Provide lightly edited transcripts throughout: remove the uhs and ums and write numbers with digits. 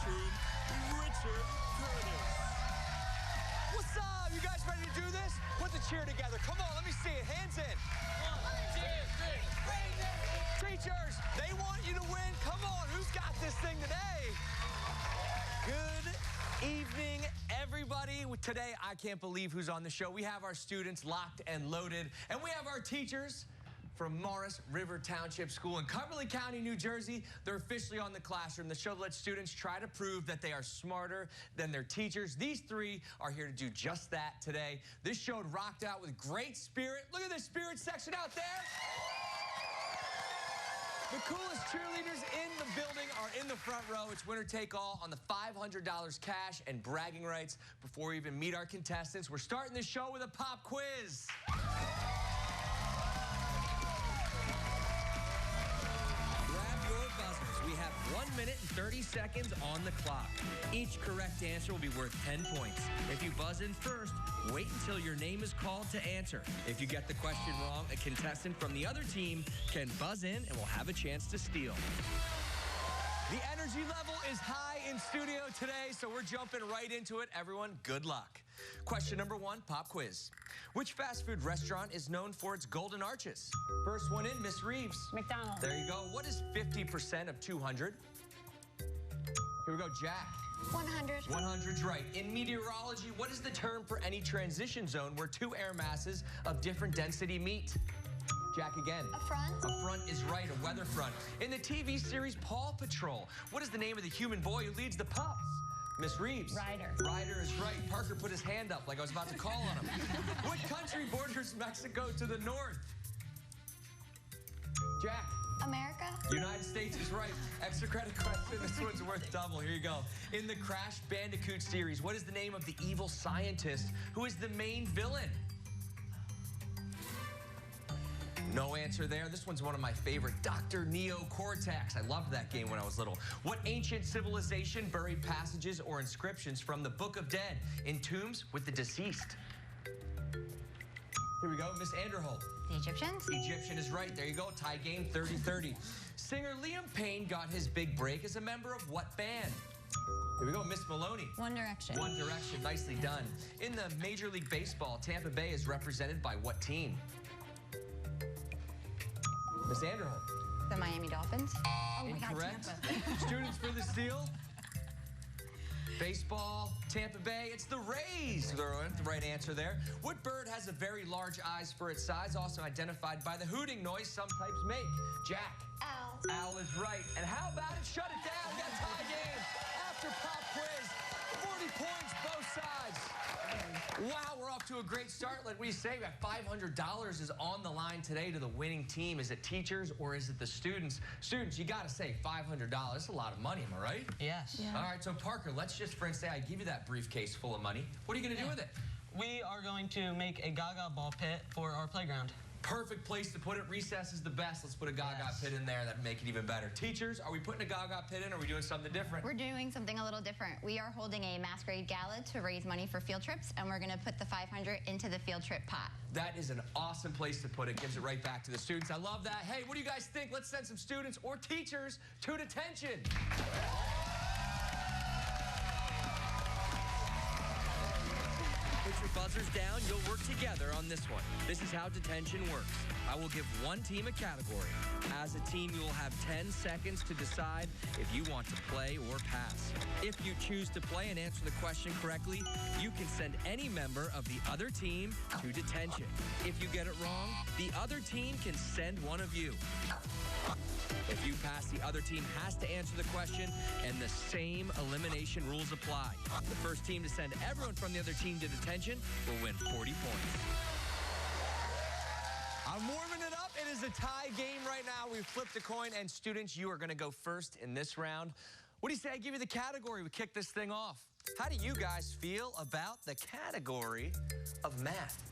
classroom, Richard Curtis. What's up? You guys ready to do this? Put the cheer together. Come on, let me see it. Hands in. 1, 2, 3. Teachers, they want you to win. Come on, who's got this thing today? Good evening, everybody. Today, I can't believe who's on the show. We have our students locked and loaded, and we have our teachers from Maurice River Township School in Cumberland County, New Jersey. They're officially on the classroom. The show lets students try to prove that they are smarter than their teachers. These three are here to do just that today. This show rocked out with great spirit. Look at the spirit section out there. The coolest cheerleaders in the building are in the front row. It's winner take all on the $500 cash and bragging rights. Before we even meet our contestants, we're starting this show with a pop quiz. We have 1 minute and 30 seconds on the clock. Each correct answer will be worth 10 points. If you buzz in first, wait until your name is called to answer. If you get the question wrong, a contestant from the other team can buzz in and will have a chance to steal. The energy level is high in studio today, so we're jumping right into it. Everyone, good luck. Question number 1, pop quiz. Which fast food restaurant is known for its golden arches? First one in, Miss Reeves. McDonald's. There you go. What is 50% of 200? Here we go, Jack. 100. 100's right. In meteorology, what is the term for any transition zone where two air masses of different density meet? Jack again. A front. A front is right, a weather front. In the TV series Paw Patrol, what is the name of the human boy who leads the pups? Miss Reeves. Ryder. Ryder is right. Parker put his hand up like I was about to call on him. What country borders Mexico to the north? Jack. America. United States is right. Extra credit question. This one's worth double. Here you go. In the Crash Bandicoot series, what is the name of the evil scientist who is the main villain? No answer there. This one's one of my favorite. Dr. Neo Cortex. I loved that game when I was little. What ancient civilization buried passages or inscriptions from the Book of Dead in tombs with the deceased? Here we go. Miss Anderholt. The Egyptians. Egyptian is right. There you go. Tie game 30-30. Singer Liam Payne got his big break as a member of what band? Here we go. Miss Maloney. One Direction. One Direction. Nicely done. In the Major League Baseball, Tampa Bay is represented by what team? Miss Anderholt. The Miami Dolphins. Oh Incorrect. My God, Students for the steal. Baseball, Tampa Bay, it's the Rays. The right answer there. What bird has a very large eyes for its size, also identified by the hooting noise some types make? Jack. Owl. Owl is right. And how about it? Shut it down. We got a tie game after pop quiz. 40 points, both sides. Wow, we're off to a great start. Like we say, $500 is on the line today to the winning team. Is it teachers or is it the students? Students, you got to say $500. That's a lot of money, am I right? Yes. Yeah. All right, so Parker, let's just, for instance, I give you that briefcase full of money. What are you going to do with it? We are going to make a Gaga ball pit for our playground. Perfect place to put it. Recess is the best. Let's put a Gaga pit in there. That'd make it even better. Teachers, are we putting a Gaga pit in or are we doing something different? We're doing something a little different. We are holding a masquerade gala to raise money for field trips, and we're going to put the $500 into the field trip pot. That is an awesome place to put it. Gives it right back to the students. I love that. Hey, what do you guys think? Let's send some students or teachers to detention. Put your buzzers down. You'll work together on this one. This is how detention works. I will give one team a category. As a team, you will have 10 seconds to decide if you want to play or pass. If you choose to play and answer the question correctly, you can send any member of the other team to detention. If you get it wrong, the other team can send one of you. If you pass, the other team has to answer the question, and the same elimination rules apply. The first team to send everyone from the other team to detention will win 40 points. I'm warming it up. It is a tie game right now. We've flipped a coin, and students, you are going to go first in this round. What do you say I give you the category? We kick this thing off. How do you guys feel about the category of math?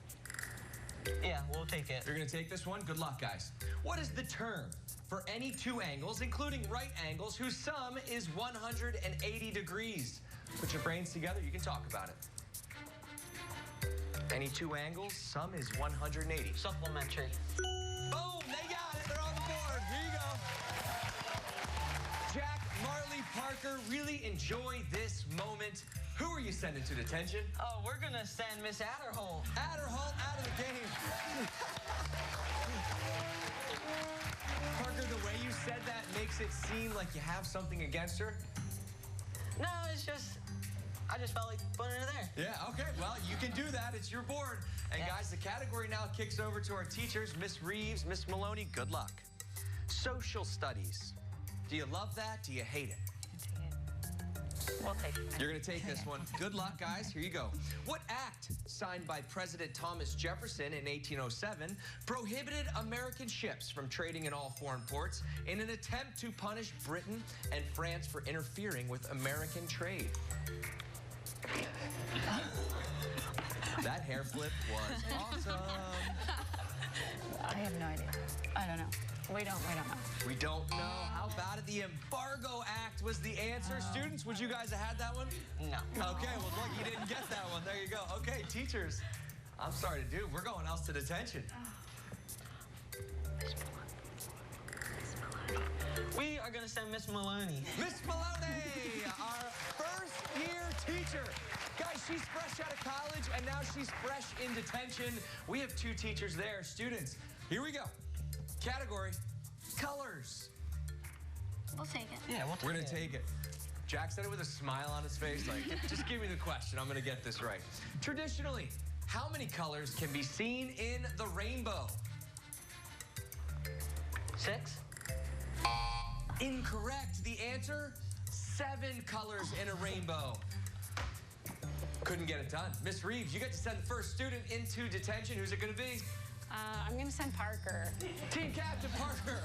Yeah, we'll take it. You're going to take this one? Good luck, guys. What is the term for any two angles, including right angles, whose sum is 180 degrees? Put your brains together. You can talk about it. Any two angles, sum is 180. Supplementary. Boom, they got it. They're on the board. Here you go. Jack, Marley, Parker, really enjoy this moment. Who are you sending to detention? Oh, we're gonna send Miss Adderholt. Adderholt out of the game. Parker, the way you said that makes it seem like you have something against her. No, it's just, I just felt like putting her there. Yeah, okay, well, you can do that. It's your board. And guys, the category now kicks over to our teachers, Miss Reeves, Miss Maloney. Good luck. Social studies. Do you love that? Do you hate it? We'll take it. You're going to take this one. Good luck, guys. Here you go. What act, signed by President Thomas Jefferson in 1807, prohibited American ships from trading in all foreign ports in an attempt to punish Britain and France for interfering with American trade? That hair flip was awesome. I have no idea. I don't know. We don't know. We don't know. How about it? The Embargo Act was the answer. Students, would you guys have had that one? No. Okay, well, look, you didn't get that one. There you go. Okay, teachers, I'm sorry to do. We're going else to detention. We are gonna send Miss Maloney. Miss Maloney, our first-year teacher. Guys, she's fresh out of college, and now she's fresh in detention. We have two teachers there. Students, here we go. Category, colors. We'll take it. Yeah, we'll take it. We're going to take it. Jack said it with a smile on his face, like, just give me the question. I'm going to get this right. Traditionally, how many colors can be seen in the rainbow? 6. Incorrect. The answer, 7 colors in a rainbow. Couldn't get it done. Miss Reeves, you get to send the first student into detention. Who's it going to be? I'm going to send Parker. Team Captain Parker.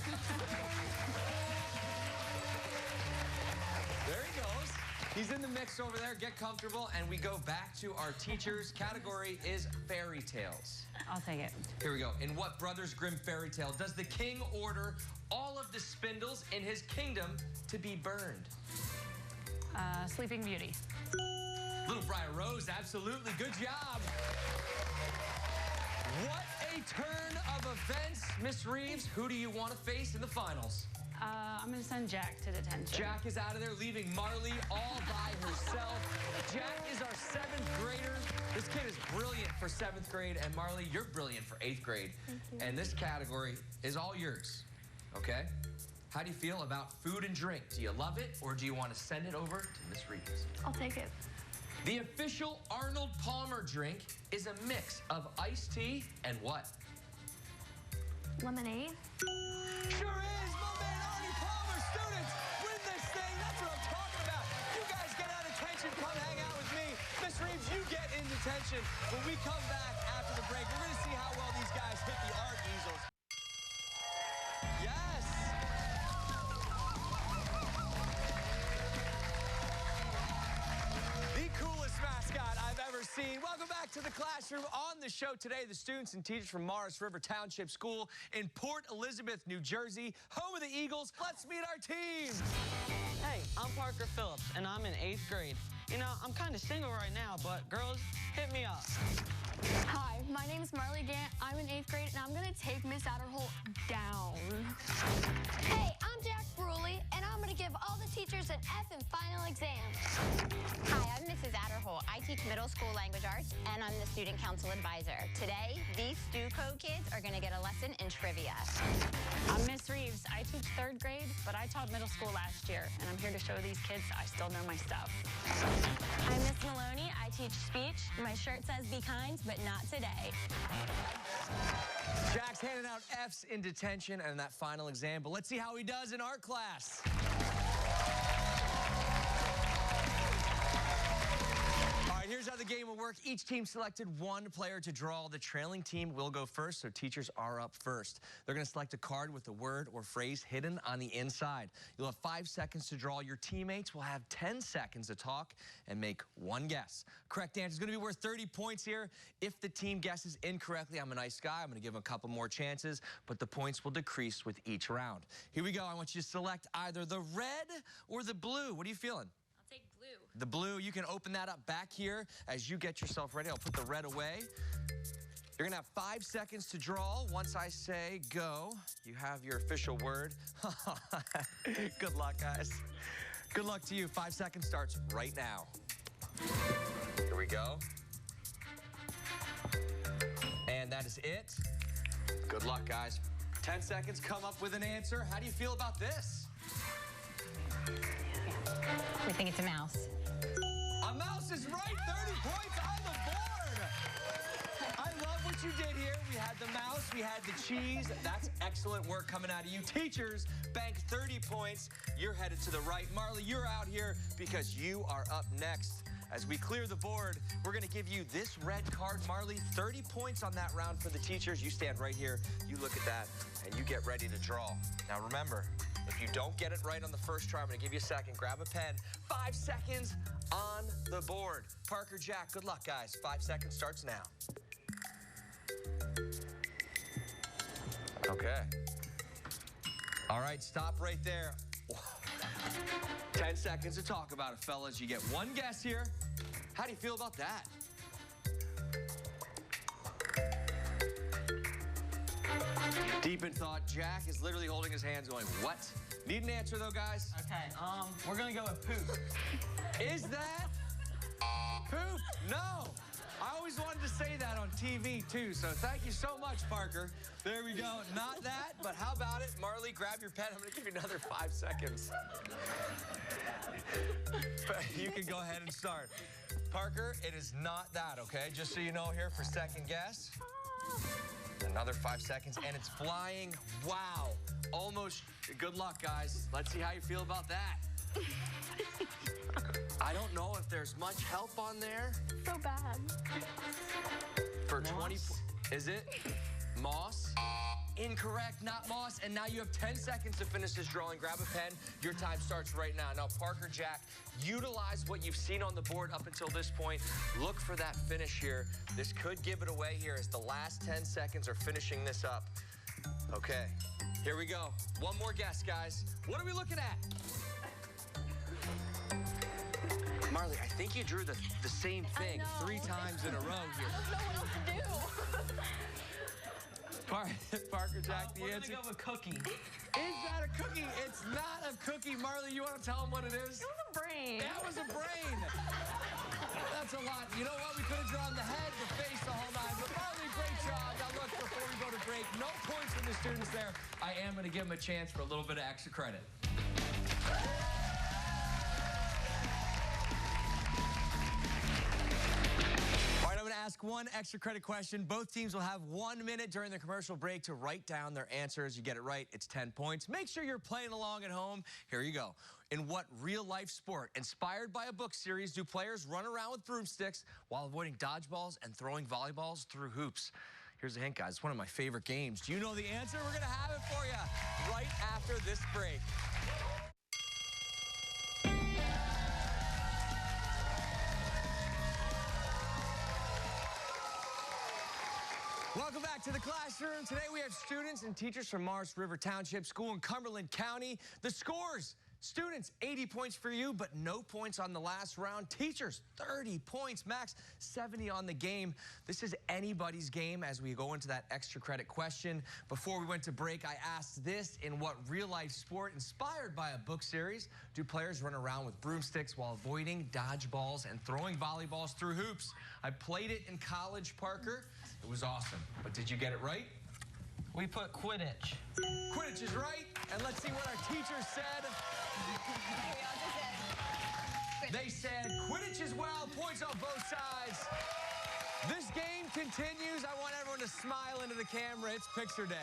There he goes. He's in the mix over there. Get comfortable, and we go back to our teachers. Category is fairy tales. I'll take it. Here we go. In what Brothers Grimm fairy tale does the king order all of the spindles in his kingdom to be burned? Sleeping Beauty. Little Briar Rose, absolutely. Good job. What a turn of events. Miss Reeves, who do you want to face in the finals? I'm going to send Jack to detention. Jack is out of there, leaving Marley all by herself. Jack is our 7th grader. This kid is brilliant for 7th grade, and Marley, you're brilliant for 8th grade. And this category is all yours, okay? How do you feel about food and drink? Do you love it, or do you want to send it over to Miss Reeves? I'll take it. The official Arnold Palmer drink is a mix of iced tea and what? Lemonade. Sure is, my man Arnie Palmer. Students, win this thing. That's what I'm talking about. You guys get out of detention. Come hang out with me. Miss Reeves, you get in detention. When we come back after the break, we're going to see how well these guys hit the art easels. Yes. The coolest mascot I've ever seen. Welcome back to the classroom. On the show today, the students and teachers from Maurice River Township School in Port Elizabeth, New Jersey, home of the Eagles. Let's meet our team. Hey, I'm Parker Phillips, and I'm in 8th grade. You know, I'm kind of single right now, but girls, hit me up. Hi, my name is Marley Gant. I'm in 8th grade, and I'm going to take Miss Adderholt down. Hey, I'm Jack Bruley, and I'm going to give all the teachers an F in final exam. Hi, I'm Mrs. Adderholt. I teach middle school language arts, and I'm the student council advisor. Today, these Stuco kids are going to get a lesson in trivia. I'm Miss Reeves. I teach 3rd grade, but I taught middle school last year, and I'm here to show these kids I still know my stuff. I'm Miss Maloney. I teach speech. My shirt says be kind, but not today. Jack's handing out F's in detention and that final exam, but let's see how he does in art class. All right, here's how the game will work. Each team selected one player to draw. The trailing team will go first, so teachers are up first. They're going to select a card with a word or phrase hidden on the inside. You'll have 5 seconds to draw. Your teammates will have 10 seconds to talk and make one guess. Correct answer is going to be worth 30 points here. If the team guesses incorrectly, I'm a nice guy. I'm going to give them a couple more chances, but the points will decrease with each round. Here we go. I want you to select either the red or the blue. What are you feeling? The blue, you can open that up back here as you get yourself ready. I'll put the red away. You're going to have 5 seconds to draw. Once I say go, you have your official word. Good luck, guys. Good luck to you. 5 seconds starts right now. Here we go. And that is it. Good luck, guys. 10 seconds, come up with an answer. How do you feel about this? We think it's a mouse. A mouse is right. 30 points on the board. I love what you did here. We had the mouse, we had the cheese. That's excellent work coming out of you. Teachers, bank 30 points. You're headed to the right. Marley, you're out here because you are up next. As we clear the board, we're going to give you this red card. Marley, 30 points on that round for the teachers. You stand right here, you look at that, and you get ready to draw. Now remember, if you don't get it right on the first try, I'm going to give you a second. Grab a pen. 5 seconds on the board. Parker, Jack, good luck, guys. 5 seconds starts now. Okay. All right, stop right there. 10 seconds to talk about it, fellas. You get one guess here. How do you feel about that? Deep in thought, Jack is literally holding his hands going, what? Need an answer, though, guys? Okay, we're gonna go with poop. Is that poop? No. I always wanted to say that on TV, too, so thank you so much, Parker. There we go. Not that, but how about it? Marley, grab your pen. I'm going to give you another 5 seconds. You can go ahead and start. Parker, it is not that, okay? Just so you know here for second guess. Another 5 seconds, and it's flying. Wow. Almost. Good luck, guys. Let's see how you feel about that. I don't know if there's much help on there. So bad. For 20, is it? Moss? Incorrect, not moss. And now you have 10 seconds to finish this drawing. Grab a pen. Your time starts right now. Now, Parker, Jack, utilize what you've seen on the board up until this point. Look for that finish here. This could give it away here as the last 10 seconds are finishing this up. Okay, here we go. One more guess, guys. What are we looking at? Marley, I think you drew the same thing 3 times in a row here. I don't know what else to do. Parker, Jack, the answer? We're gonna go with cookie. Is that a cookie? It's not a cookie. Marley, you want to tell them what it is? It was a brain. That was a brain. That's a lot. You know what? We could have drawn the head, the face, the whole nine. But Marley, great job. Now look, before we go to break, no points from the students there. I am going to give them a chance for a little bit of extra credit. Ask one extra credit question. Both teams will have 1 minute during the commercial break to write down their answers. You get it right, it's 10 points. Make sure you're playing along at home. Here you go. In what real-life sport, inspired by a book series, do players run around with broomsticks while avoiding dodgeballs and throwing volleyballs through hoops? Here's a hint, guys. It's one of my favorite games. Do you know the answer? We're going to have it for you right after this break. Welcome back to the classroom. Today we have students and teachers from Maurice River Township School in Cumberland County. The scores: students, 80 points for you, but no points on the last round. Teachers, 30 points max, 70 on the game. This is anybody's game as we go into that extra credit question. Before we went to break, I asked this: in what real-life sport, inspired by a book series, do players run around with broomsticks while avoiding dodgeballs and throwing volleyballs through hoops? I played it in college, Parker. It was awesome. But did you get it right? We put Quidditch. Quidditch is right. And let's see what our teachers said. They said Quidditch as well. Points on both sides. This game continues. I want everyone to smile into the camera. It's picture day.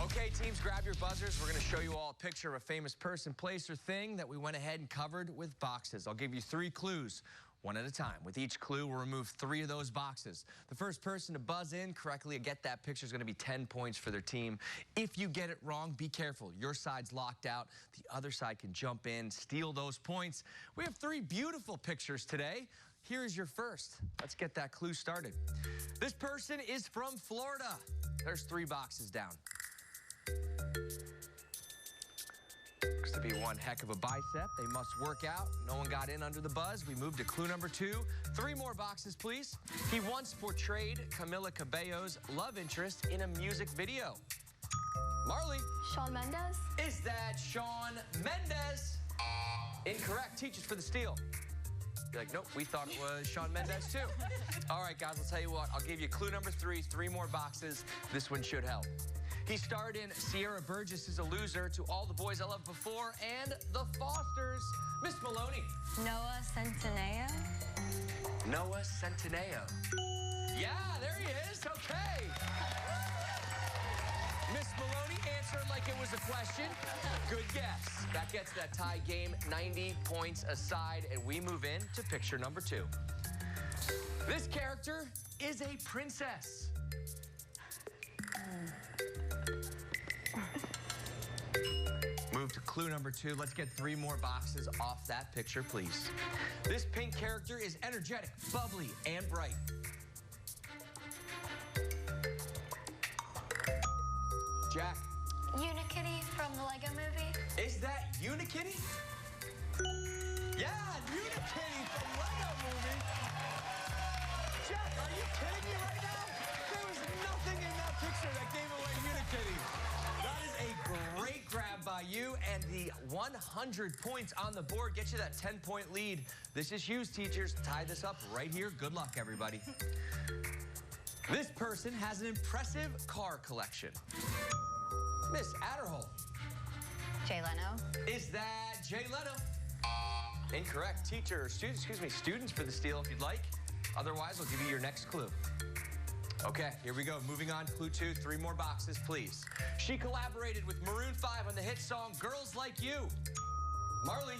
Okay, teams, grab your buzzers. We're going to show you all a picture of a famous person, place, or thing that we went ahead and covered with boxes. I'll give you 3 clues, one at a time. With each clue, we'll remove 3 of those boxes. The first person to buzz in correctly and get that picture is going to be 10 points for their team. If you get it wrong, be careful. Your side's locked out. The other side can jump in, steal those points. We have 3 beautiful pictures today. Here's your first. Let's get that clue started. This person is from Florida. There's 3 boxes down. Looks to be one heck of a bicep. They must work out. No one got in under the buzz. We move to clue number 2. 3 more boxes, please. He once portrayed Camila Cabello's love interest in a music video. Marley. Shawn Mendes. Is that Shawn Mendes? Incorrect. Teachers for the steal. You're like, nope, we thought it was Shawn Mendes too. All right, guys, I'll tell you what. I'll give you clue number 3, 3 more boxes. This one should help. He starred in Sierra Burgess is a Loser, To All the Boys I Loved Before, and The Fosters. Miss Maloney. Noah Centineo. Noah Centineo. Yeah, there he is. Okay. Miss Maloney answered like it was a question. Good guess. That gets that tie game 90 points aside, and we move in to picture number 2. This character is a princess. Move to clue number 2. Let's get 3 more boxes off that picture, please. This pink character is energetic, bubbly, and bright. Jack. Unikitty from the Lego Movie. Is that Unikitty? Yeah, Unikitty from Lego Movie. Jack, are you kidding me right now? There was nothing in that picture that gave away Unikitty. That is a great grab by you, and the 100 points on the board gets you that 10-point lead. This is huge, teachers. Tie this up right here. Good luck, everybody. This person has an impressive car collection. Miss Adderhole. Jay Leno. Is that Jay Leno? Incorrect. Students for the steal if you'd like. Otherwise, I'll give you your next clue. Okay, here we go. Moving on, clue 2, 3 more boxes, please. She collaborated with Maroon 5 on the hit song Girls Like You. Marley.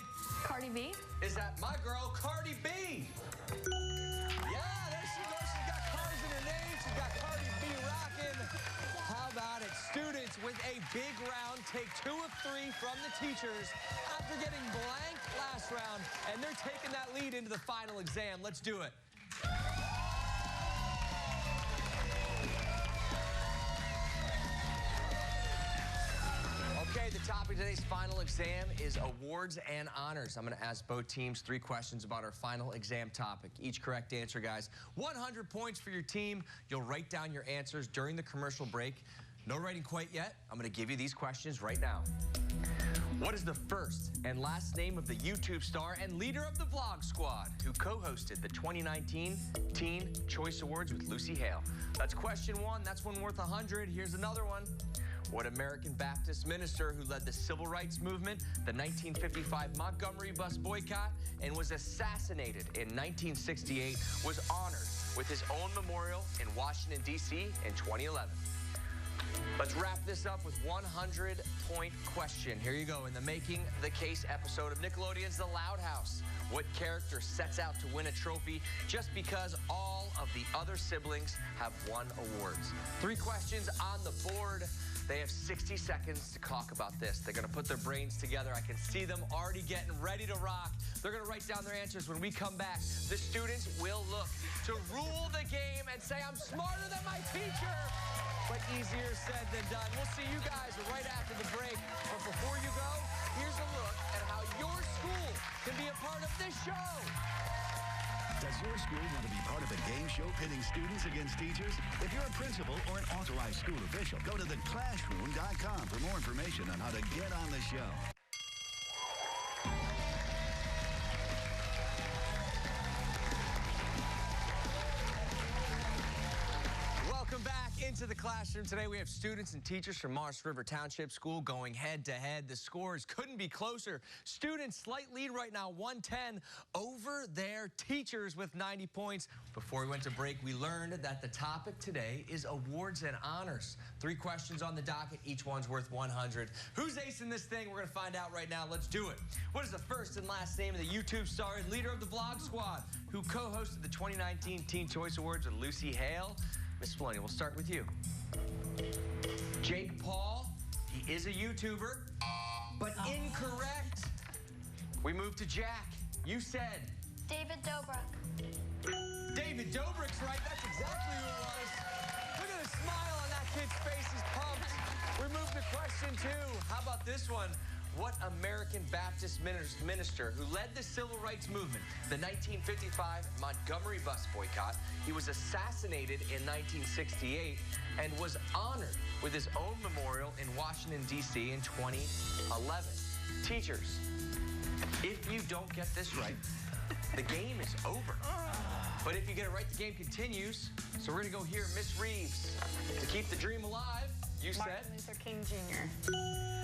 Cardi B. Is that my girl, Cardi B? Yeah, there she goes. She's got cars in her name. She's got Cardi B rocking. How about it? Students with a big round take 2 of 3 from the teachers after getting blanked last round, and they're taking that lead into the final exam. Let's do it. Okay, the topic of today's final exam is awards and honors. I'm going to ask both teams 3 questions about our final exam topic. Each correct answer, guys. 100 points for your team. You'll write down your answers during the commercial break. No writing quite yet. I'm going to give you these questions right now. What is the first and last name of the YouTube star and leader of the Vlog Squad who co-hosted the 2019 Teen Choice Awards with Lucy Hale? That's question 1. That's one worth 100. Here's another one. What American Baptist minister who led the civil rights movement, the 1955 Montgomery bus boycott, and was assassinated in 1968 was honored with his own memorial in Washington, D.C. in 2011? Let's wrap this up with 100-point question. Here you go. In the Making the Case episode of Nickelodeon's The Loud House, what character sets out to win a trophy just because all of the other siblings have won awards? 3 questions on the board. They have 60 seconds to talk about this. They're going to put their brains together. I can see them already getting ready to rock. They're going to write down their answers. When we come back, the students will look to rule the game and say, I'm smarter than my teacher. But easier said than done. We'll see you guys right after the break. But before you go, here's a look at how your school can be a part of this show. Does your school want to be part of a game show pitting students against teachers? If you're a principal or an authorized school official, go to ClassH-Room.com for more information on how to get on the show. Welcome back into the classroom. Today we have students and teachers from Maurice River Township School going head-to-head. The scores couldn't be closer. Students slight lead right now, 110 over their teachers with 90 points. Before we went to break, we learned that the topic today is awards and honors. 3 questions on the docket. Each one's worth 100. Who's acing this thing? We're going to find out right now. Let's do it. What is the first and last name of the YouTube star and leader of the Vlog Squad who co-hosted the 2019 Teen Choice Awards with Lucy Hale? Miss Maloney, we'll start with you. Jake Paul, he is a YouTuber, but incorrect. We move to Jack. You said? David Dobrik. David Dobrik's right. That's exactly who it was. Look at the smile on that kid's face. He's pumped. We move to question 2. How about this one? what American Baptist minister who led the civil rights movement, the 1955 Montgomery bus boycott, he was assassinated in 1968 and was honored with his own memorial in Washington, D.C. in 2011. Teachers, if you don't get this right, the game is over. But if you get it right, the game continues. So we're going to go hear Miss Reeves. To keep the dream alive, you said? Martin Luther King Jr.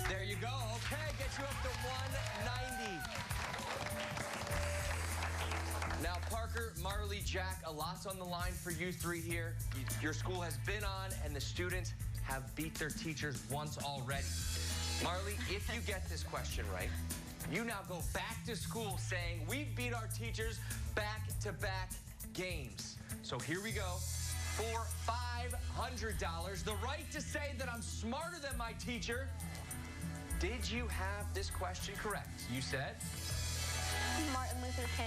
There you go. Okay, get you up to 190. Now, Parker, Marley, Jack, a lot's on the line for you three here. Your school has been on, and the students have beat their teachers once already. Marley, if you get this question right, you now go back to school saying, we beat our teachers back-to-back games. So here we go. For $500, the right to say that I'm smarter than my teacher. Did you have this question correct? You said? Martin Luther King.